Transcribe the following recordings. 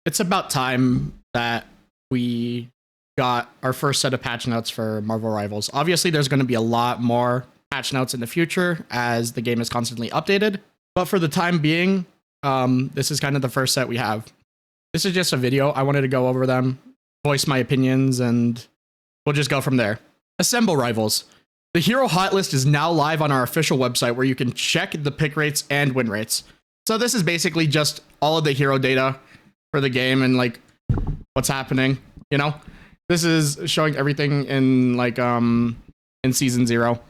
it's about time that we got our first set of patch notes for Marvel Rivals. Obviously, there's going to be a lot more patch notes in the future as the game is constantly updated. But for the time being, this is kind of the first set we have. This is just a video. I wanted to go over them, voice my opinions, and we'll just go from there. Assemble Rivals. The hero hot list is now live on our official website where you can check the pick rates and win rates. So this is basically just all of the hero data for the game and like what's happening, you know? This is showing everything in like in season 0.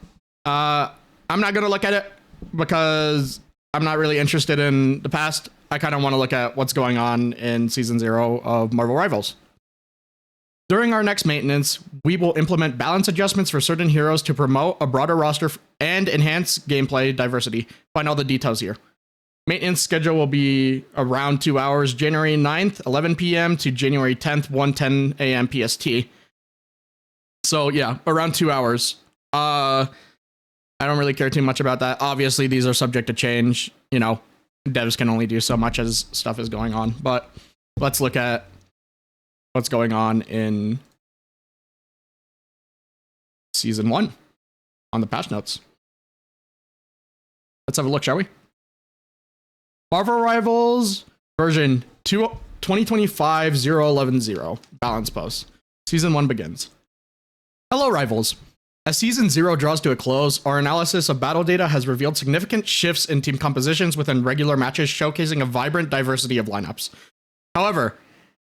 I'm not going to look at it because I'm not really interested in the past. I kind of want to look at what's going on in season 0 of Marvel Rivals. During our next maintenance, we will implement balance adjustments for certain heroes to promote a broader roster and enhance gameplay diversity. Find all the details here. Maintenance schedule will be around 2 hours, January 9th, 11 p.m. to January 10th, 1:10 a.m. PST. So yeah, around 2 hours. I don't really care too much about that. Obviously, these are subject to change. You know, devs can only do so much as stuff is going on. But let's look at what's going on in season 1 on the patch notes. Let's have a look, shall we? Marvel Rivals version 2025-011-0 balance post. Season 1 begins. Hello, Rivals. As Season 0 draws to a close, our analysis of battle data has revealed significant shifts in team compositions within regular matches, showcasing a vibrant diversity of lineups. However,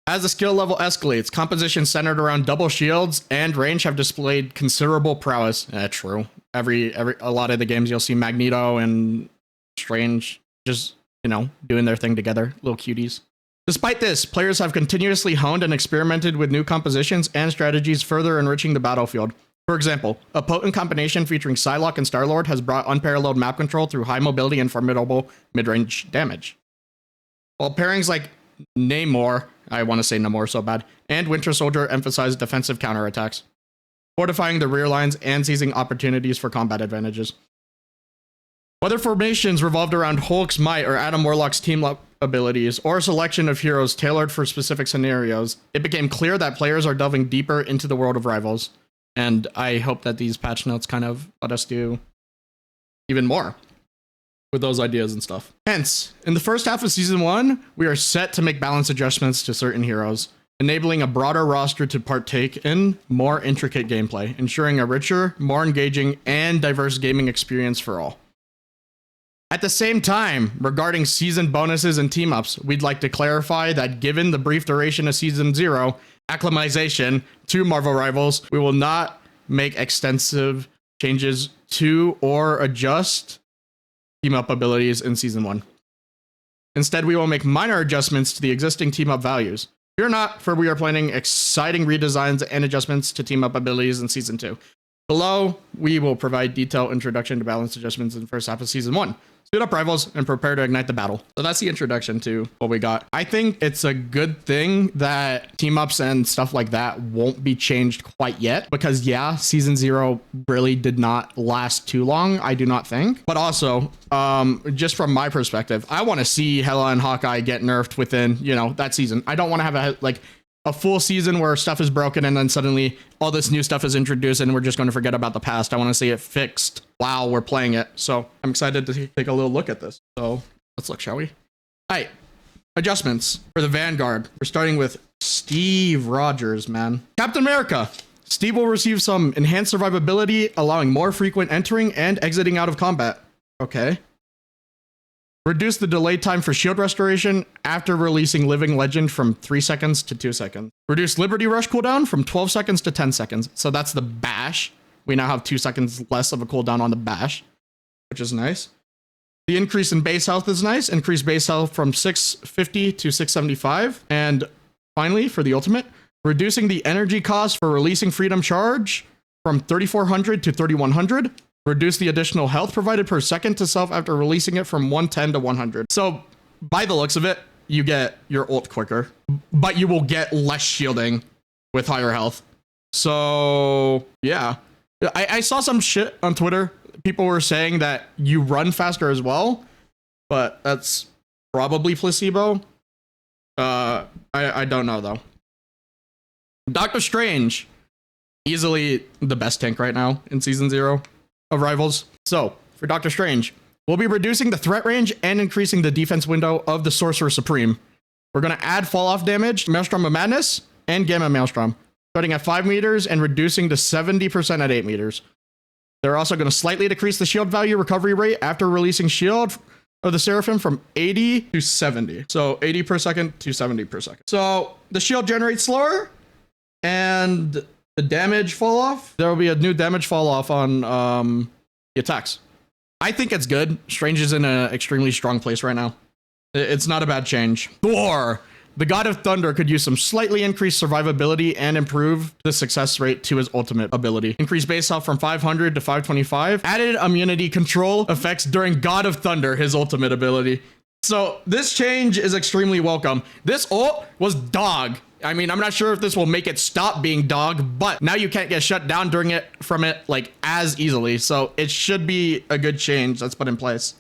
as the skill level escalates, compositions centered around double shields and range have displayed considerable prowess. True. A lot of the games you'll see Magneto and Strange just, you know, doing their thing together, little cuties. Despite this, players have continuously honed and experimented with new compositions and strategies, further enriching the battlefield. For example, a potent combination featuring Psylocke and Star-Lord has brought unparalleled map control through high mobility and formidable mid-range damage. While pairings like Namor, I want to say Namor so bad, and Winter Soldier emphasize defensive counterattacks, fortifying the rear lines and seizing opportunities for combat advantages. Whether formations revolved around Hulk's might or Adam Warlock's team abilities, or a selection of heroes tailored for specific scenarios, it became clear that players are delving deeper into the world of Rivals. And I hope that these patch notes kind of let us do even more with those ideas and stuff. Hence, in the first half of Season 1, we are set to make balance adjustments to certain heroes, enabling a broader roster to partake in more intricate gameplay, ensuring a richer, more engaging, and diverse gaming experience for all. At the same time, regarding season bonuses and team-ups, we'd like to clarify that given the brief duration of Season 0, acclimatization to Marvel Rivals, we will not make extensive changes to or adjust team-up abilities in Season 1. Instead, we will make minor adjustments to the existing team-up values. Fear not, for we are planning exciting redesigns and adjustments to team-up abilities in Season 2. Below, we will provide detailed introduction to balance adjustments in the first half of Season 1. Suit up, Rivals, and prepare to ignite the battle. So that's the introduction to what we got. I think it's a good thing that team-ups and stuff like that won't be changed quite yet, because yeah, Season 0 really did not last too long, I do not think. But also, just from my perspective, I want to see Hela and Hawkeye get nerfed within, you know, that season. I don't want to have a full season where stuff is broken and then suddenly all this new stuff is introduced and we're just going to forget about the past. I want to see it fixed while we're playing it. So I'm excited to take a little look at this. So let's look, shall we? All right. Adjustments for the Vanguard. We're starting with Steve Rogers, man. Captain America. Steve will receive some enhanced survivability, allowing more frequent entering and exiting out of combat. Okay. Reduce the delay time for shield restoration after releasing Living Legend from 3 seconds to 2 seconds. Reduce Liberty Rush cooldown from 12 seconds to 10 seconds. So that's the bash. We now have 2 seconds less of a cooldown on the bash, which is nice. The increase in base health is nice. Increase base health from 650 to 675. And finally, for the ultimate, reducing the energy cost for releasing Freedom Charge from 3,400 to 3,100. Reduce the additional health provided per second to self after releasing it from 110 to 100. So, by the looks of it, you get your ult quicker, but you will get less shielding with higher health. So, yeah. I saw some shit on Twitter. People were saying that you run faster as well, but that's probably placebo. I don't know though. Doctor Strange, easily the best tank right now in Season 0 of Rivals. So, for Doctor Strange, we'll be reducing the threat range and increasing the defense window of the Sorcerer Supreme. We're going to add fall-off damage, Maelstrom of Madness, and Gamma Maelstrom, starting at 5 meters and reducing to 70% at 8 meters. They're also going to slightly decrease the shield value recovery rate after releasing shield of the Seraphim from 80 to 70. So 80 per second to 70 per second. So the shield generates slower, and the damage fall off. There will be a new damage fall off on the attacks. I think it's good. Strange is in an extremely strong place right now. It's not a bad change. Thor, the God of Thunder, could use some slightly increased survivability and improve the success rate to his ultimate ability. Increase base health from 500 to 525. Added immunity control effects during God of Thunder, his ultimate ability. So this change is extremely welcome. This ult was dog. I mean, I'm not sure if this will make it stop being dog, but now you can't get shut down during it from it like as easily. So it should be a good change that's put in place.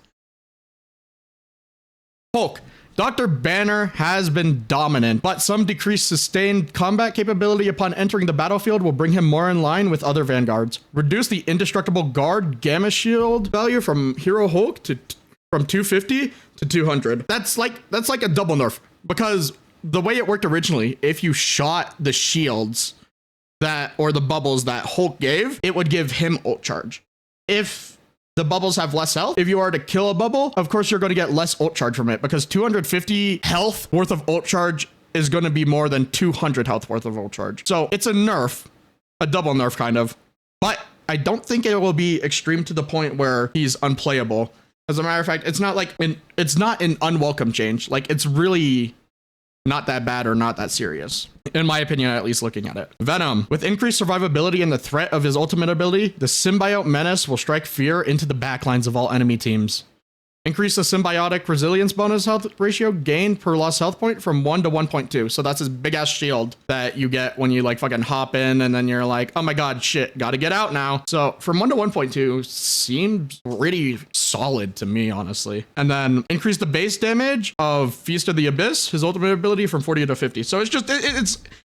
Hulk. Dr. Banner has been dominant, but some decreased sustained combat capability upon entering the battlefield will bring him more in line with other vanguards. Reduce the indestructible guard gamma shield value from Hero Hulk to from 250 to 200. That's like a double nerf, because the way it worked originally, if you shot the shields that or the bubbles that Hulk gave, it would give him ult charge. If the bubbles have less health, if you are to kill a bubble, of course you're going to get less ult charge from it, because 250 health worth of ult charge is going to be more than 200 health worth of ult charge. So it's a nerf, a double nerf kind of, but I don't think it will be extreme to the point where he's unplayable. As a matter of fact, it's not an unwelcome change. Like, it's really not that bad or not that serious, in my opinion, at least looking at it. Venom. With increased survivability and the threat of his ultimate ability, the symbiote menace will strike fear into the backlines of all enemy teams. Increase the symbiotic resilience bonus health ratio gained per lost health point from 1 to 1.2. So that's his big ass shield that you get when you like fucking hop in and then you're like, oh my god, shit, gotta get out now. So from 1 to 1.2 seems pretty solid to me, honestly. And then increase the base damage of Feast of the Abyss, his ultimate ability, from 40 to 50. So it's just,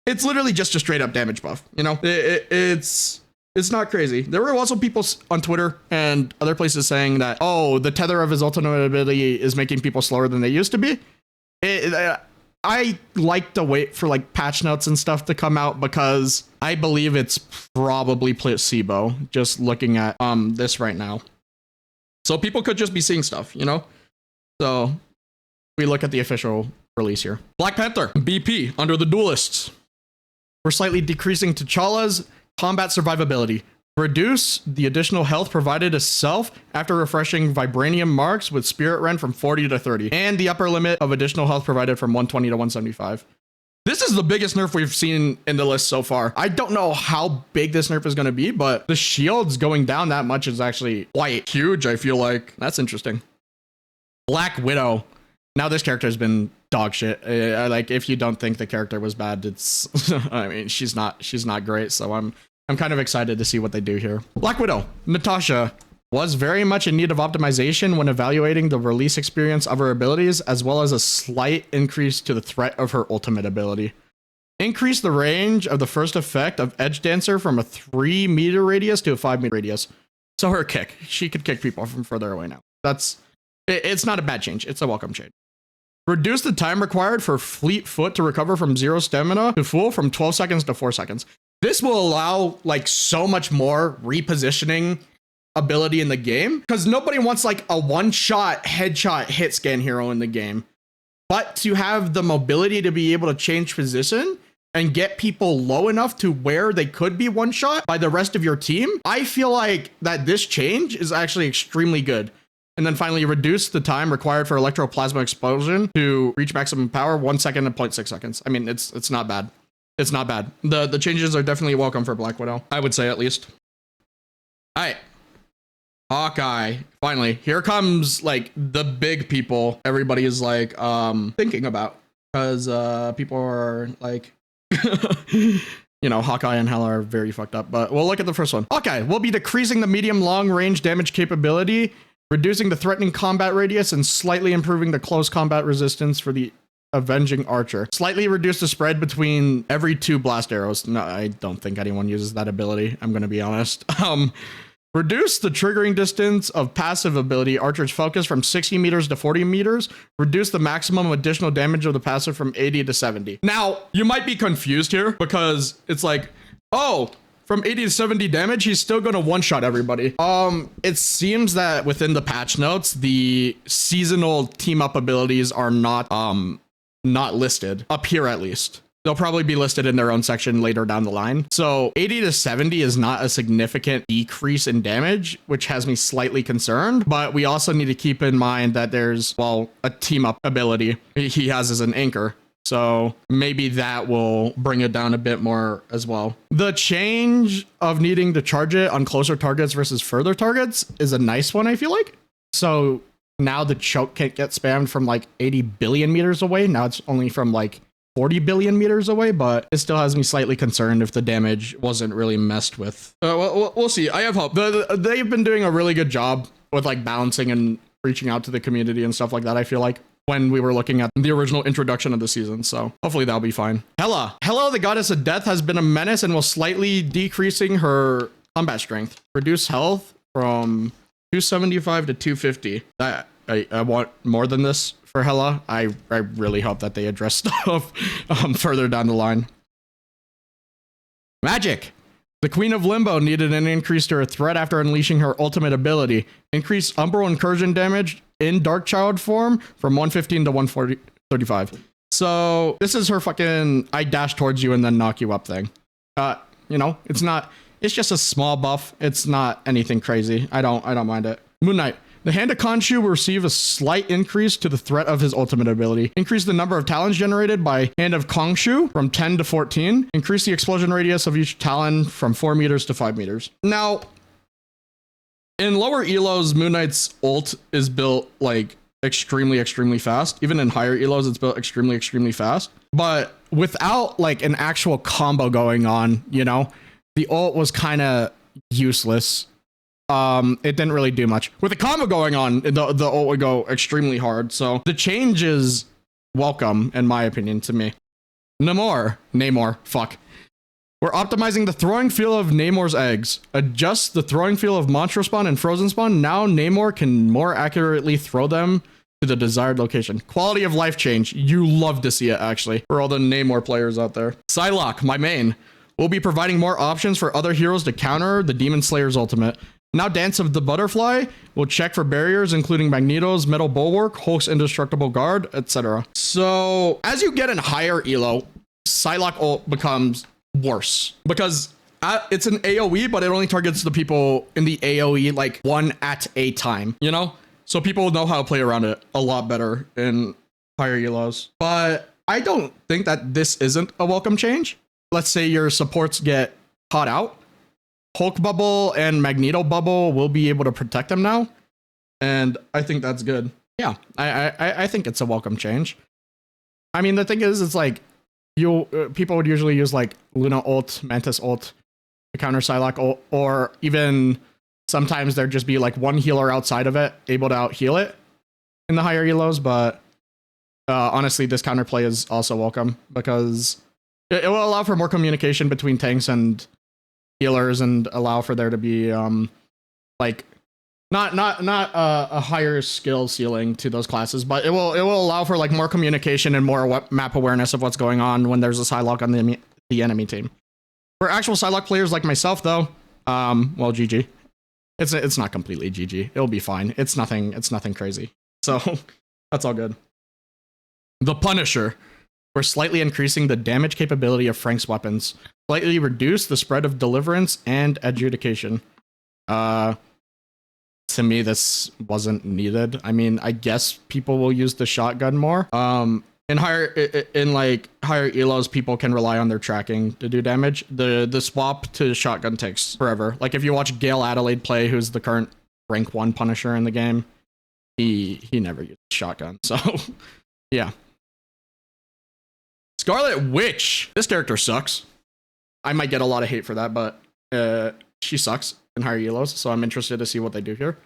it's literally just a straight up damage buff, you know? It's not crazy. There were also people on Twitter and other places saying that, oh, the tether of his ultimate ability is making people slower than they used to be. I like to wait for like patch notes and stuff to come out, because I believe it's probably placebo just looking at this right now. So people could just be seeing stuff, you know? So we look at the official release here. Black Panther, BP, under the duelists. We're slightly decreasing T'Challa's combat survivability. Reduce the additional health provided to self after refreshing Vibranium marks with Spirit Rend from 40 to 30. And the upper limit of additional health provided from 120 to 175. This is the biggest nerf we've seen in the list so far. I don't know how big this nerf is going to be, but the shields going down that much is actually quite huge, I feel like. That's interesting. Black Widow. Now this character has been dog shit. Like, if you don't think the character was bad, it's I mean, she's not great, so I'm kind of excited to see what they do here. Black Widow. Natasha was very much in need of optimization when evaluating the release experience of her abilities, as well as a slight increase to the threat of her ultimate ability. Increase the range of the first effect of Edge Dancer from a 3 meter radius to a 5 meter radius. So her kick, she could kick people from further away now. It's not a bad change. It's a welcome change. Reduce the time required for Fleet Foot to recover from 0 stamina to full from 12 seconds to 4 seconds. This will allow like so much more repositioning ability in the game, because nobody wants like a one-shot headshot hit scan hero in the game. But to have the mobility to be able to change position and get people low enough to where they could be one shot by the rest of your team, I feel like that this change is actually extremely good. And then finally, reduce the time required for electroplasma explosion to reach maximum power, 1 second and 0.6 seconds. I mean, it's not bad. It's not bad. The changes are definitely welcome for Black Widow, I would say, at least. All right. Hawkeye. Finally, here comes like the big people everybody is like thinking about, because people are like you know, Hawkeye and Hela are very fucked up. But we'll look at the first one. Hawkeye will be decreasing the medium long range damage capability, reducing the threatening combat radius, and slightly improving the close combat resistance for the Avenging Archer. Slightly reduce the spread between every 2 blast arrows. No, I don't think anyone uses that ability. I'm going to be honest. Reduce the triggering distance of passive ability Archer's Focus from 60 meters to 40 meters. Reduce the maximum additional damage of the passive from 80 to 70. Now, you might be confused here because it's like, oh, from 80 to 70 damage, he's still going to one-shot everybody. It seems that within the patch notes, the seasonal team-up abilities are not listed, up here at least. They'll probably be listed in their own section later down the line. So 80 to 70 is not a significant decrease in damage, which has me slightly concerned. But we also need to keep in mind that there's, well, a team up ability he has as an anchor. So maybe that will bring it down a bit more as well. The change of needing to charge it on closer targets versus further targets is a nice one, I feel like. So now the choke can't get spammed from like 80 billion meters away. Now it's only from like 40 billion meters away, but it still has me slightly concerned if the damage wasn't really messed with. We'll see. I have hope. They've been doing a really good job with like balancing and reaching out to the community and stuff like that, I feel like, when we were looking at the original introduction of the season. So hopefully that'll be fine. Hela, the goddess of death, has been a menace and will slightly decreasing her combat strength. Reduce health from 275 to 250. I want more than this for Hela. I really hope that they address stuff further down the line. Magic. The Queen of Limbo needed an increase to her threat after unleashing her ultimate ability. Increase Umbral incursion damage in Dark Child form from 115 to 135. So this is her fucking I dash towards you and then knock you up thing. You know, it's just a small buff. It's not anything crazy. I don't mind it. Moon Knight. The Hand of Khonshu will receive a slight increase to the threat of his ultimate ability. Increase the number of talons generated by Hand of Khonshu from 10 to 14. Increase the explosion radius of each talon from 4 meters to 5 meters. Now, in lower elos, Moon Knight's ult is built like extremely fast. Even in higher elos, it's built extremely fast. But without like an actual combo going on, you know, the ult was kind of useless. It didn't really do much. With the combo going on, the ult would go extremely hard. So the change is welcome, in my opinion, to me. Namor, fuck. We're optimizing the throwing feel of Namor's eggs. Adjust the throwing feel of Monstro Spawn and Frozen Spawn. Now Namor can more accurately throw them to the desired location. Quality of life change. You love to see it, actually, for all the Namor players out there. Psylocke, my main. We'll be providing more options for other heroes to counter the Demon Slayer's ultimate. Now Dance of the Butterfly will check for barriers, including Magneto's Metal Bulwark, Hulk's Indestructible Guard, etc. So as you get in higher elo, Psylocke ult becomes worse because it's an AoE, but it only targets the people in the AoE like one at a time, you know? So people know how to play around it a lot better in higher elos. But I don't think that this isn't a welcome change. Let's say your supports get caught out. Hulk Bubble and Magneto Bubble will be able to protect them now. And I think that's good. Yeah, I think it's a welcome change. I mean, the thing is, it's like, people would usually use like Luna ult, Mantis ult to counter Psylocke ult, or even sometimes there'd just be like one healer outside of it able to out heal it in the higher elos. But honestly, this counterplay is also welcome because it will allow for more communication between tanks and healers and allow for there to be like not a higher skill ceiling to those classes, but it will allow for like more communication and more map awareness of what's going on when there's a Psylocke on the enemy team. For actual Psylocke players like myself though, well, GG. It's not completely GG. It'll be fine. It's nothing crazy. So that's all good. The Punisher. We're slightly increasing the damage capability of Frank's weapons. Slightly reduce the spread of deliverance and adjudication. To me, this wasn't needed. I mean, I guess people will use the shotgun more. In higher elos, people can rely on their tracking to do damage. The swap to shotgun takes forever. Like if you watch Gale Adelaide play, who's the current rank 1 Punisher in the game, he never used shotgun. So yeah. Scarlet Witch. This character sucks. I might get a lot of hate for that, but she sucks in higher elos, so I'm interested to see what they do here.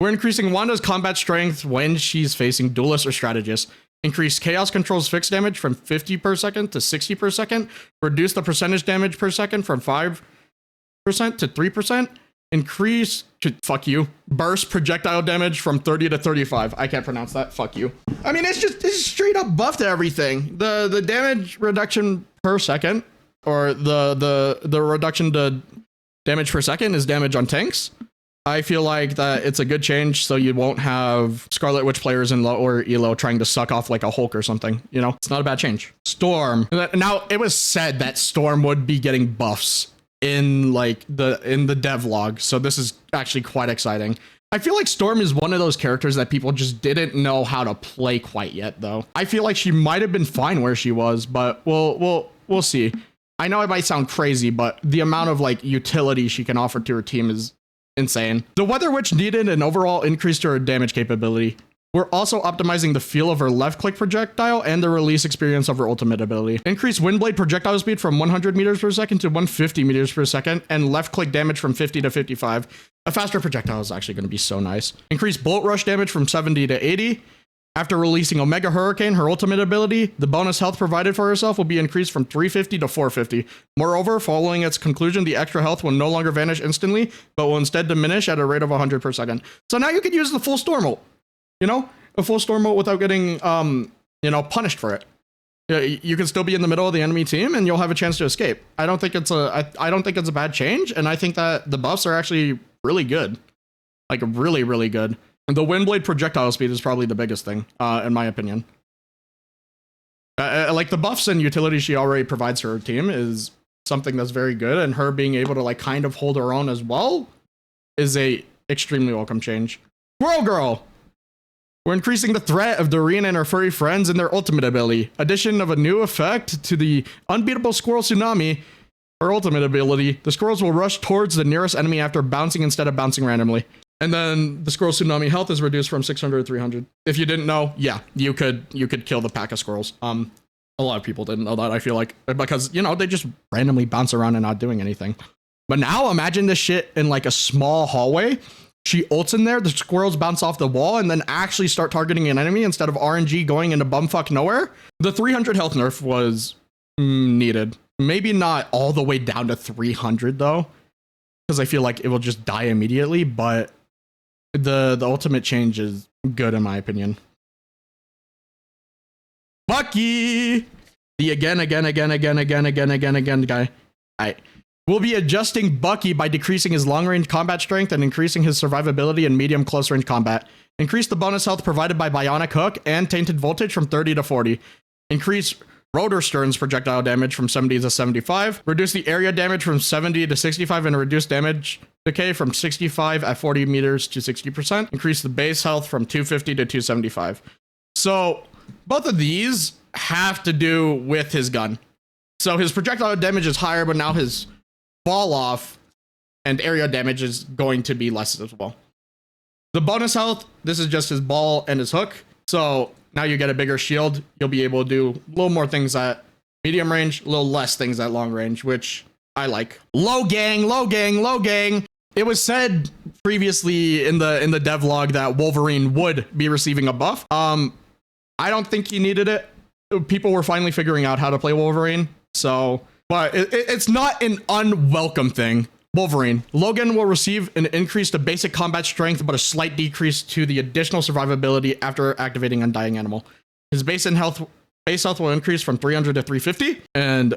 We're increasing Wanda's combat strength when she's facing duelists or strategists. Increase Chaos Control's fixed damage from 50 per second to 60 per second. Reduce the percentage damage per second from 5% to 3%. Increase, fuck you, burst projectile damage from 30 to 35. I can't pronounce that. Fuck you. I mean, it's straight up buffed everything. The damage reduction per second, or the reduction to damage per second is damage on tanks. I feel like that it's a good change, so you won't have Scarlet Witch players in low or elo trying to suck off like a Hulk or something. You know, it's not a bad change. Storm. Now, it was said that Storm would be getting buffs in like in the devlog, so this is actually quite exciting. I feel like Storm is one of those characters that people just didn't know how to play quite yet, though. I feel like she might have been fine where she was, but we'll see. I know it might sound crazy, but the amount of like utility she can offer to her team is insane. The Weather Witch needed an overall increase to her damage capability. We're also optimizing the feel of her left click projectile and the release experience of her ultimate ability. Increase Windblade projectile speed from 100 meters per second to 150 meters per second, and left click damage from 50 to 55. A faster projectile is actually going to be so nice. Increase Bolt Rush damage from 70 to 80. After releasing Omega Hurricane, her ultimate ability, the bonus health provided for herself will be increased from 350 to 450. Moreover, following its conclusion, the extra health will no longer vanish instantly, but will instead diminish at a rate of 100 per second. So now you can use the full storm ult. You know, a full storm ult without getting, you know, punished for it. You can still be in the middle of the enemy team, and you'll have a chance to escape. I don't think it's I don't think it's a bad change, and I think that the buffs are actually really good, like really, really good. And the Windblade projectile speed is probably the biggest thing, in my opinion. Like the buffs and utility she already provides her team is something that's very good, and her being able to like kind of hold her own as well is a extremely welcome change. Squirrel Girl. We're increasing the threat of Doreen and her furry friends in their ultimate ability. Addition of a new effect to the unbeatable Squirrel Tsunami. Her ultimate ability, the squirrels will rush towards the nearest enemy after bouncing instead of bouncing randomly. And then the Squirrel Tsunami health is reduced from 600 to 300. If you didn't know, yeah, you could kill the pack of squirrels. A lot of people didn't know that, I feel like, because, you know, they just randomly bounce around and not doing anything. But now imagine this shit in like a small hallway. She ults in there, the squirrels bounce off the wall, and then actually start targeting an enemy instead of RNG going into bumfuck nowhere. The 300 health nerf was needed. Maybe not all the way down to 300 though, because I feel like it will just die immediately, but the ultimate change is good in my opinion. Bucky! The again guy. Alright. We'll be adjusting Bucky by decreasing his long-range combat strength and increasing his survivability in medium close-range combat. Increase the bonus health provided by Bionic Hook and Tainted Voltage from 30 to 40. Increase Rotor Stern's projectile damage from 70 to 75. Reduce the area damage from 70 to 65 and reduce damage decay from 65 at 40 meters to 60%. Increase the base health from 250 to 275. So both of these have to do with his gun. So his projectile damage is higher, but now his fall off and area damage is going to be less as well. The bonus health, this is just his ball and his hook. So now you get a bigger shield. You'll be able to do a little more things at medium range, a little less things at long range, which I like. Low gang. It was said previously in the devlog that Wolverine would be receiving a buff. I don't think he needed it. People were finally figuring out how to play Wolverine. So, but it's not an unwelcome thing. Wolverine. Logan will receive an increase to basic combat strength, but a slight decrease to the additional survivability after activating Undying Animal. His base health will increase from 300 to 350, and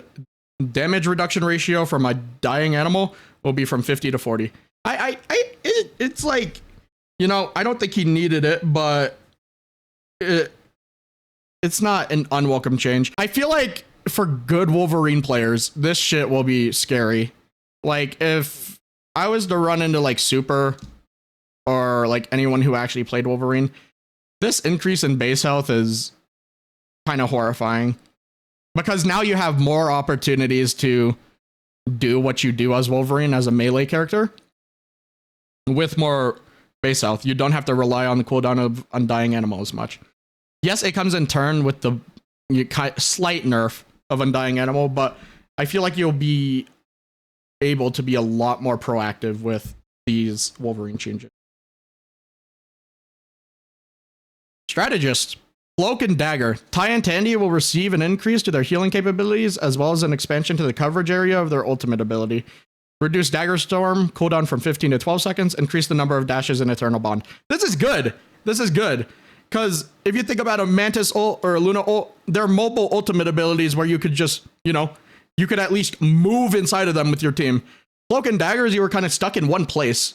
damage reduction ratio from a dying animal will be from 50 to 40. It's like, you know, I don't think he needed it, but it's not an unwelcome change. I feel like for good Wolverine players, this shit will be scary. Like, if I was to run into, like, Super or, like, anyone who actually played Wolverine, this increase in base health is kind of horrifying. Because now you have more opportunities to do what you do as Wolverine as a melee character. With more base health, you don't have to rely on the cooldown of Undying Animal as much. Yes, it comes in turn with the slight nerf of Undying Animal, but I feel like you'll be able to be a lot more proactive with these Wolverine changes. Strategist. Cloak and Dagger. Tai and Tandy will receive an increase to their healing capabilities as well as an expansion to the coverage area of their ultimate ability. Reduce Dagger Storm cooldown from 15 to 12 seconds. Increase the number of dashes in Eternal Bond. This is good. This is good. Because if you think about a Mantis ult or a Luna ult, they're mobile ultimate abilities where you could just, you know, you could at least move inside of them with your team. Cloak and Daggers, you were kind of stuck in one place.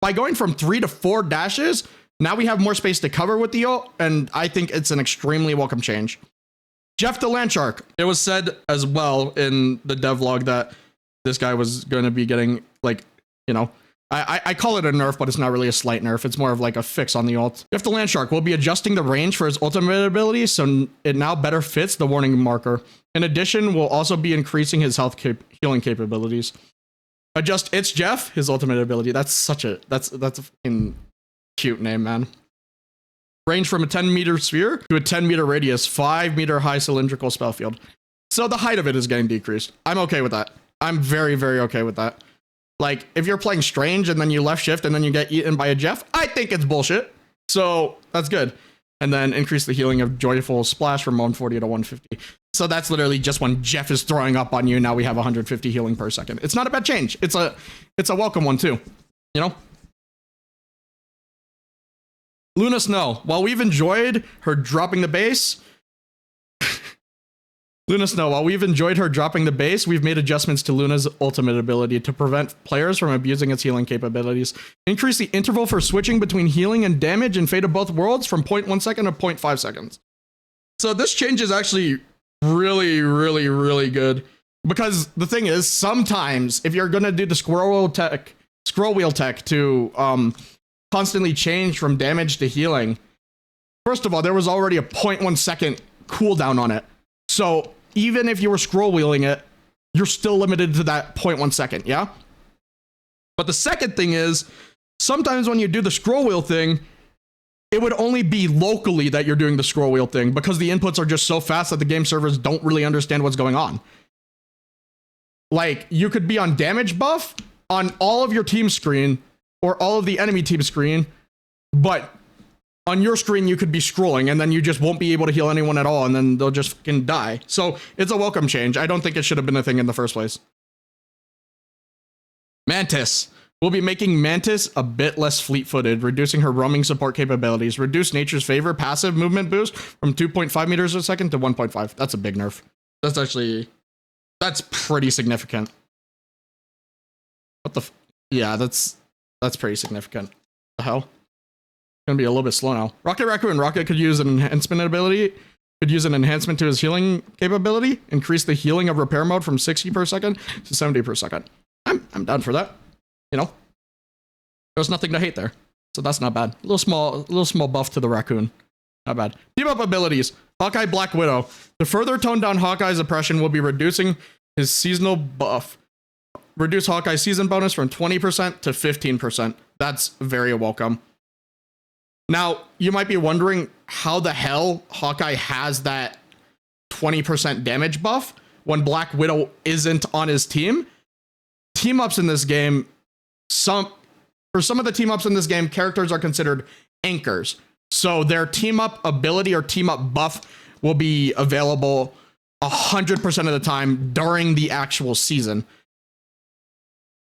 By going from 3 to 4 dashes, now we have more space to cover with the ult, and I think it's an extremely welcome change. Jeff the Landshark. It was said as well in the devlog that this guy was going to be getting, like, you know, I call it a nerf, but it's not really a slight nerf. It's more of like a fix on the ult. Jeff the Landshark will be adjusting the range for his ultimate ability, so it now better fits the warning marker. In addition, we'll also be increasing his health healing capabilities. Adjust It's Jeff, his ultimate ability. That's a fucking cute name, man. Range from a 10-meter sphere to a 10-meter radius, 5-meter high cylindrical spell field. So the height of it is getting decreased. I'm okay with that. I'm very, very okay with that. Like, if you're playing Strange and then you left shift and then you get eaten by a Jeff, I think it's bullshit. So that's good. And then increase the healing of Joyful Splash from 140 to 150. So that's literally just when Jeff is throwing up on you. Now we have 150 healing per second. It's not a bad change. It's a welcome one too. You know? Luna Snow. While we've enjoyed her dropping the base, we've made adjustments to Luna's ultimate ability to prevent players from abusing its healing capabilities. Increase the interval for switching between healing and damage in Fate of Both Worlds from 0.1 second to 0.5 seconds. So this change is actually really, really, really good. Because the thing is, sometimes if you're going to do the scroll wheel tech to constantly change from damage to healing, first of all, there was already a 0.1 second cooldown on it. So even if you were scroll wheeling it, you're still limited to that 0.1 second, yeah? But the second thing is, sometimes when you do the scroll wheel thing, it would only be locally that you're doing the scroll wheel thing because the inputs are just so fast that the game servers don't really understand what's going on. Like, you could be on damage buff on all of your team screen or all of the enemy team screen, but on your screen, you could be scrolling and then you just won't be able to heal anyone at all and then they'll just fucking die. So it's a welcome change. I don't think it should have been a thing in the first place. Mantis. We'll be making Mantis a bit less fleet-footed, reducing her roaming support capabilities. Reduce Nature's Favor passive movement boost from 2.5 meters a second to 1.5. That's a big nerf. That's pretty significant. What the yeah, that's pretty significant. The hell? Gonna be a little bit slow now. Rocket Raccoon. Rocket could use an enhancement ability. Could use an enhancement to his healing capability. Increase the healing of repair mode from 60 per second to 70 per second. I'm down for that. You know, there's nothing to hate there, so that's not bad. A little small buff to the raccoon. Not bad. Team up abilities. Hawkeye Black Widow. To further tone down Hawkeye's oppression, will be reducing his seasonal buff. Reduce Hawkeye's season bonus from 20% to 15%. That's very welcome. Now, you might be wondering how the hell Hawkeye has that 20% damage buff when Black Widow isn't on his team. Team ups in this game, for some of the team ups in this game, characters are considered anchors. So their team up ability or team up buff will be available 100% of the time during the actual season.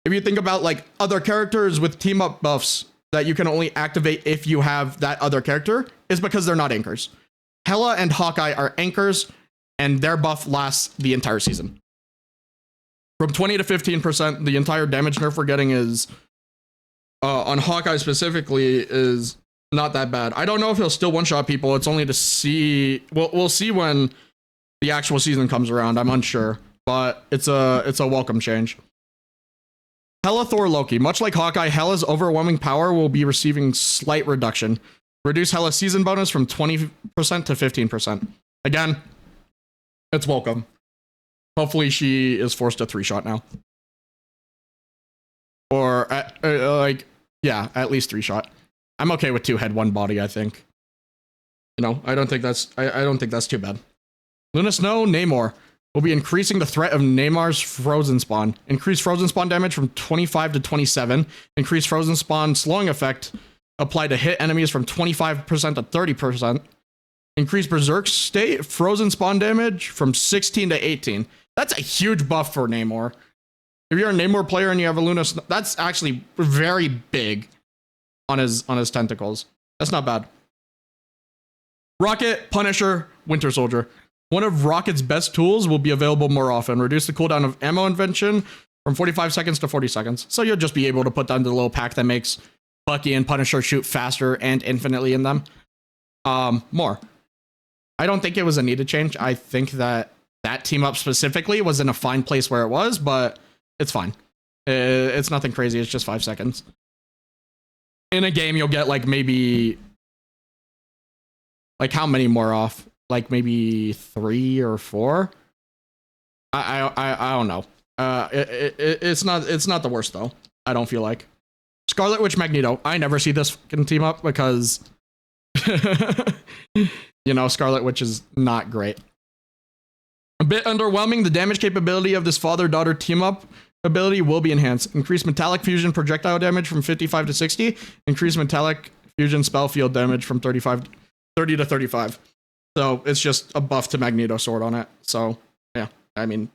If you think about like other characters with team up buffs that you can only activate if you have that other character, is because they're not anchors. Hela and Hawkeye are anchors, and their buff lasts the entire season. From 20 to 15%, the entire damage nerf we're getting is, on Hawkeye specifically, is not that bad. I don't know if he'll still one-shot people. It's only to see. We'll see when the actual season comes around. I'm unsure, but it's a welcome change. Hela Thor Loki. Much like Hawkeye, Hela's overwhelming power will be receiving slight reduction. Reduce Hela's season bonus from 20% to 15%. Again, it's welcome. Hopefully she is forced to 3-shot now. Or, at least 3-shot. I'm okay with 2 head, 1 body, I think. You know, I don't think that's too bad. Luna Snow, Namor. Will be increasing the threat of Neymar's Frozen Spawn. Increase Frozen Spawn damage from 25 to 27. Increase Frozen Spawn slowing effect applied to hit enemies from 25% to 30%. Increase Berserk state, frozen spawn damage from 16 to 18. That's a huge buff for Namor. If you're a Namor player and you have a Luna, that's actually very big on his tentacles. That's not bad. Rocket, Punisher, Winter Soldier. One of Rocket's best tools will be available more often. Reduce the cooldown of ammo invention from 45 seconds to 40 seconds. So you'll just be able to put down the little pack that makes Bucky and Punisher shoot faster and infinitely in them. More. I don't think it was a needed change. I think that team up specifically was in a fine place where it was, but it's fine. It's nothing crazy. It's just 5 seconds. In a game, you'll get like maybe... Like how many more off? Like maybe 3 or 4? I don't know. It's not the worst though. I don't feel like. Scarlet Witch Magneto. I never see this fucking team up because you know, Scarlet Witch is not great. A bit underwhelming. The damage capability of this father-daughter team-up ability will be enhanced. Increase metallic fusion projectile damage from 55 to 60. Increase metallic fusion spell field damage from 30 to 35. So it's just a buff to Magneto sword on it. So yeah, I mean,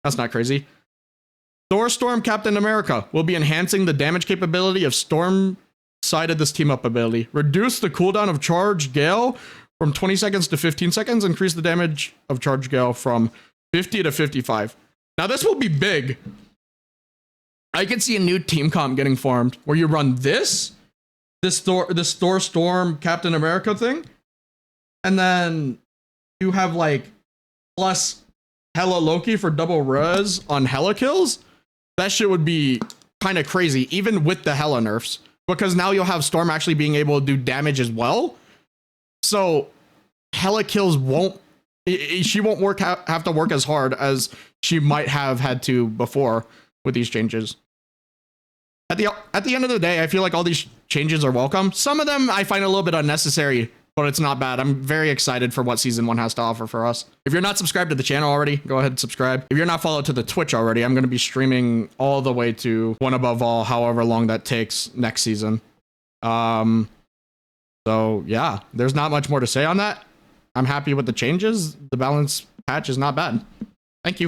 that's not crazy. Thor Storm Captain America will be enhancing the damage capability of Storm side of this team-up ability. Reduce the cooldown of Charge Gale from 20 seconds to 15 seconds. Increase the damage of Charge Gale from 50 to 55. Now this will be big. I can see a new team comp getting formed where you run this Thor Storm Captain America thing, and then you have like plus Hela Loki for double res on Hela kills. That shit would be kind of crazy, even with the Hela nerfs, because now you'll have Storm actually being able to do damage as well. So Hela kills she won't have to work as hard as she might have had to before with these changes. At the end of the day, I feel like all these changes are welcome. Some of them I find a little bit unnecessary, but it's not bad. I'm very excited for what season 1 has to offer for us. If you're not subscribed to the channel already, go ahead and subscribe. If you're not followed to the Twitch already, I'm going to be streaming all the way to One Above All, however long that takes next season. So yeah, there's not much more to say on that. I'm happy with the changes. The balance patch is not bad. Thank you.